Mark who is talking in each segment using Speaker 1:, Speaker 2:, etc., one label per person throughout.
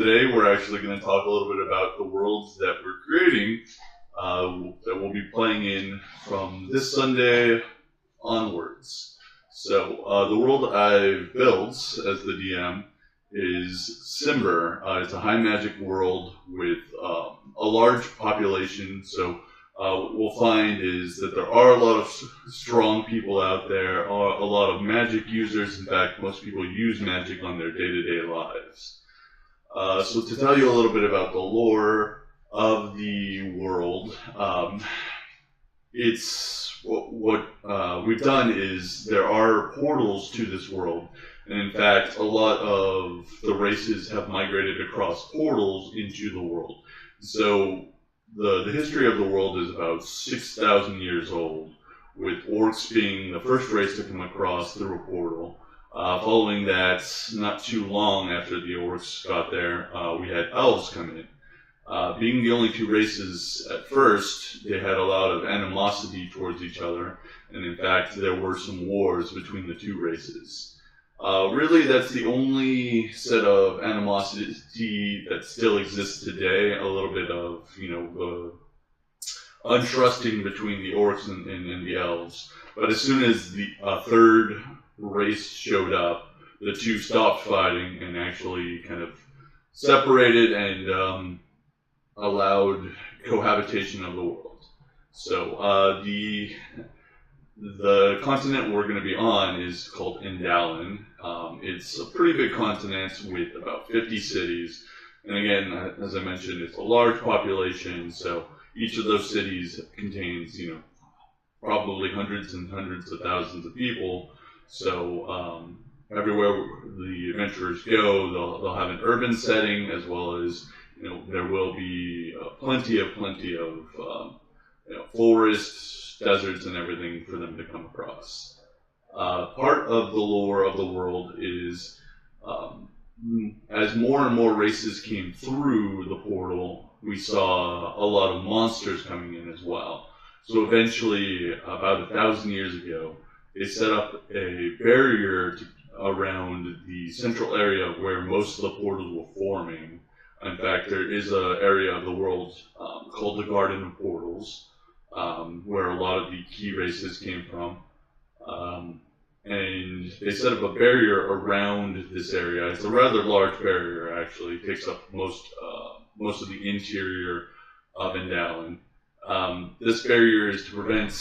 Speaker 1: today we're actually going to talk a little bit about the worlds that we're creating that we'll be playing in from this Sunday onwards. So the world I've built as the DM is Simber. It's a high magic world with a large population. So what we'll find is that there are a lot of strong people out there, a lot of magic users. In fact, most people use magic on their day-to-day lives. So to tell you a little bit about the lore of the world, it's what we've done is there are portals to this world. And in fact, a lot of the races have migrated across portals into the world. So the history of the world is about 6,000 years old, with orcs being the first race to come across through a portal. Following that, not too long after the orcs got there, we had elves come in. Being the only two races at first, they had a lot of animosity towards each other, and in fact there were some wars between the two races. Really, that's the only set of animosity that still exists today. A little bit of, the untrusting between the orcs and the elves. But as soon as the third race showed up, the two stopped fighting and actually kind of separated and allowed cohabitation of the world. So the continent we're going to be on is called Endalin. It's a pretty big continent with about 50 cities. And again, as I mentioned, it's a large population, so each of those cities contains, probably hundreds and hundreds of thousands of people. So everywhere the adventurers go, they'll have an urban setting, as well as, there will be plenty of forests, deserts, and everything for them to come across. Part of the lore of the world is as more and more races came through the portal, we saw a lot of monsters coming in as well. So eventually, about 1,000 years ago, they set up a barrier around the central area where most of the portals were forming. In fact, there is an area of the world called the Garden of Portals, where a lot of the key races came from. And they set up a barrier around this area. It's a rather large barrier, actually. It takes up most of the interior of Endalin. This barrier is to prevent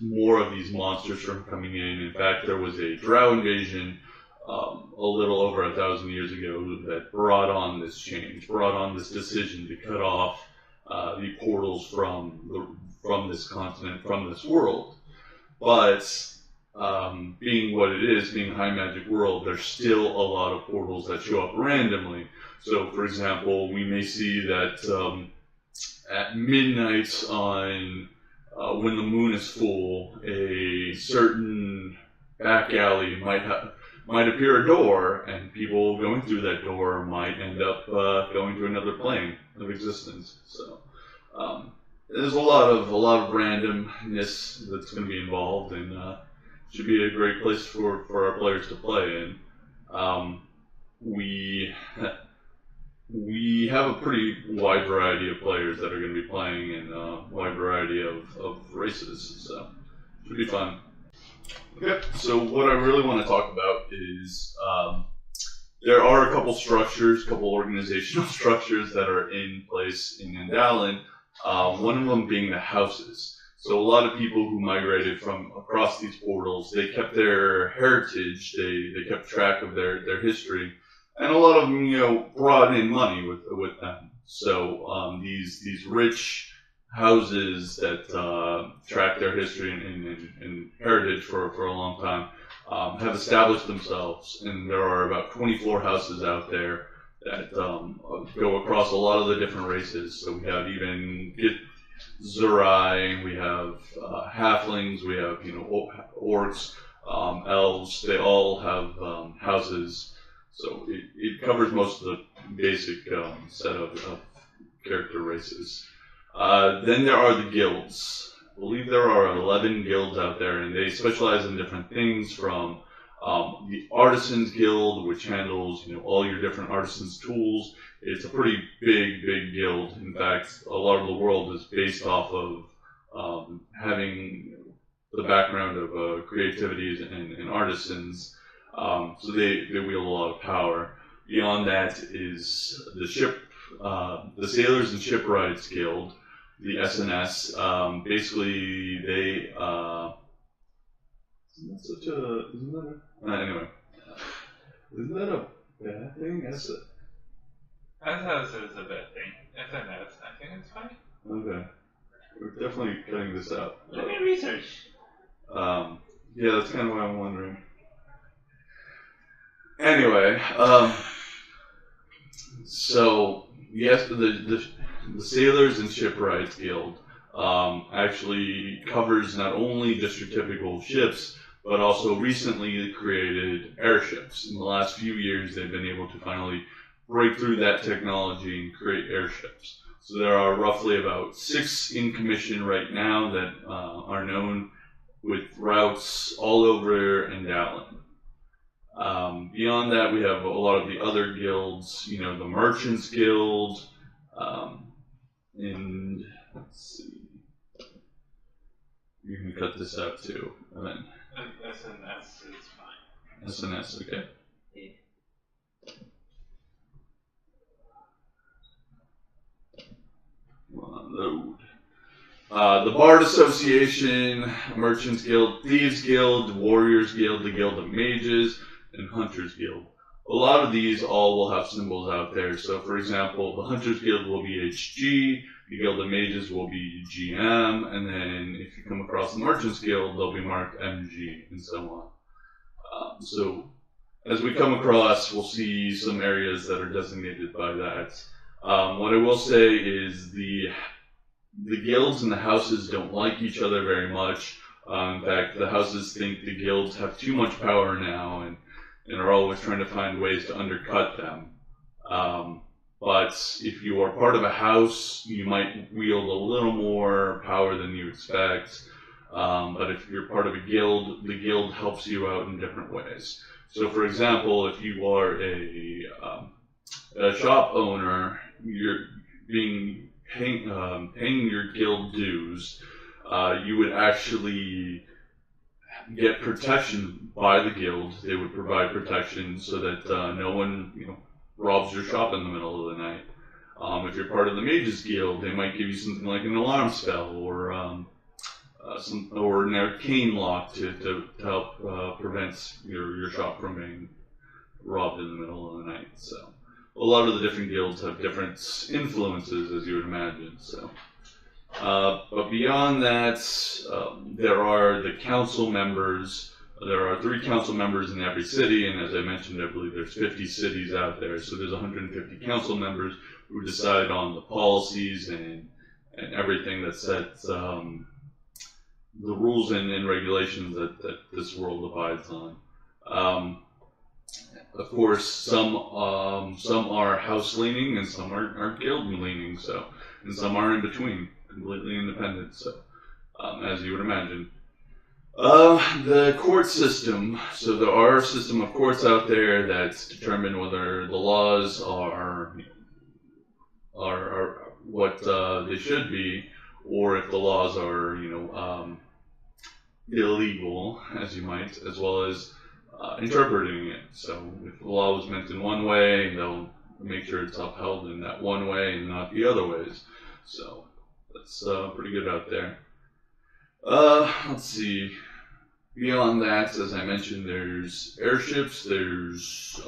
Speaker 1: more of these monsters from coming in. In fact, there was a drow invasion a little over 1,000 years ago that brought on this change, brought on this decision to cut off the portals from this continent, from this world. But being what it is, being a high magic world, there's still a lot of portals that show up randomly. So, for example, we may see that at midnight on when the moon is full, a certain back alley might appear a door, and people going through that door might end up going to another plane of existence. So there's a lot of randomness that's going to be involved, and should be a great place for our players to play in. We have a pretty wide variety of players that are going to be playing in a wide variety of races, so it should be fun. Okay, so what I really want to talk about is there are a couple organizational structures that are in place in Endalin, one of them being the houses. So a lot of people who migrated from across these portals, they kept their heritage, they kept track of their history, and a lot of them, brought in money with them. So these rich houses that track their history and heritage for a long time have established themselves, and there are about 24 houses out there that go across a lot of the different races. So we have Zurai, we have halflings, we have orcs, elves. They all have houses, so it covers most of the basic set of character races. Then there are the guilds. I believe there are 11 guilds out there, and they specialize in different things, from The Artisans Guild, which handles all your different artisans' tools. It's a pretty big guild. In fact, a lot of the world is based off of having the background of creativity and artisans. So they wield a lot of power. Beyond that is the Sailors and Shipwrights Guild, the SNS. Basically, they anyway, isn't that a bad thing?
Speaker 2: SNS is a bad thing. SNS, I think it's fine.
Speaker 1: Okay, we're definitely cutting this out.
Speaker 2: Let me research.
Speaker 1: Yeah, that's kind of what I'm wondering. Anyway, so yes, the Sailors and Shipwrights Guild actually covers not only just your typical ships, but also recently created airships. In the last few years, they've been able to finally break through that technology and create airships. So there are roughly about 6 in commission right now that are known, with routes all over Endalin. Beyond that, we have a lot of the other guilds, the Merchants Guild, and let's see, you can cut this out too. And then
Speaker 2: SNS is fine.
Speaker 1: SNS, okay. Load. The Bard Association, Merchants Guild, Thieves Guild, Warriors Guild, the Guild of Mages, and Hunters Guild. A lot of these all will have symbols out there. So, for example, the Hunters Guild will be HG, the Guild of Mages will be GM, and then if you come across the Merchants Guild, they'll be marked MG, and so on. So, as we come across, we'll see some areas that are designated by that. What I will say is the guilds and the houses don't like each other very much. In fact, the houses think the guilds have too much power now and are always trying to find ways to undercut them. But if you are part of a house, you might wield a little more power than you expect. But if you're part of a guild, the guild helps you out in different ways. So, for example, if you are a shop owner, you're paying your guild dues, you would actually get protection by the guild. They would provide protection so that no one robs your shop in the middle of the night. If you're part of the Mages Guild, they might give you something like an alarm spell or an arcane lock to help prevent your shop from being robbed in the middle of the night. So a lot of the different guilds have different influences, as you would imagine. So, but beyond that, there are the council members. There are 3 council members in every city, and as I mentioned, I believe there's 50 cities out there. So there's 150 council members who decide on the policies and everything that sets the rules and regulations that this world abides on. Of course, some are house leaning and some are guild leaning, and some are in between, completely independent. So, as you would imagine, the court system. So there are a system of courts out there that determine whether the laws are what they should be, or if the laws are illegal, as you might, as well as interpreting it. So if the law was meant in one way, they'll make sure it's upheld in that one way and not the other ways. So that's pretty good out there. Let's see. Beyond that, as I mentioned, there's airships, there's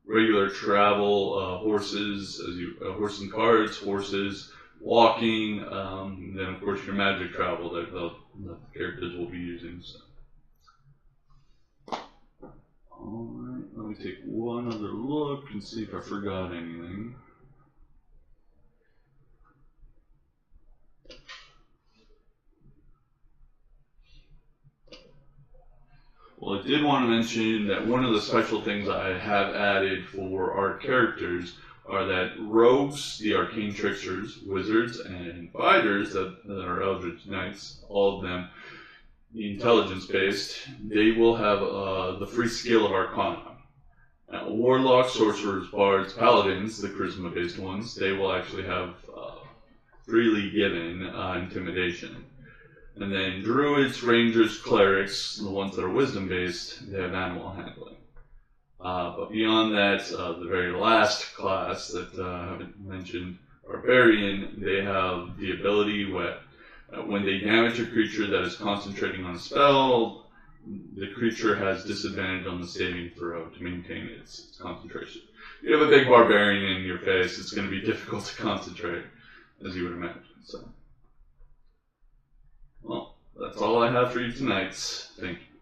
Speaker 1: regular travel, horses, horse and carts, horses, walking, and then of course your magic travel that the characters will be using. So. Alright, let me take one other look and see if I forgot anything. Well, I did want to mention that one of the special things I have added for our characters are that rogues, the arcane tricksters, wizards, and fighters that are eldritch knights, all of them, the intelligence-based, they will have the free skill of Arcana. Now, Warlocks, Sorcerers, Bards, Paladins, the Charisma-based ones, they will actually have freely given Intimidation. And then Druids, Rangers, Clerics, the ones that are Wisdom-based, they have Animal Handling. But beyond that, the very last class that I haven't mentioned, Barbarian, they have the ability when they damage a creature that is concentrating on a spell, the creature has disadvantage on the saving throw to maintain its concentration. If you have a big Barbarian in your face, it's going to be difficult to concentrate, as you would imagine. So, well, that's all I have for you tonight. Thank you.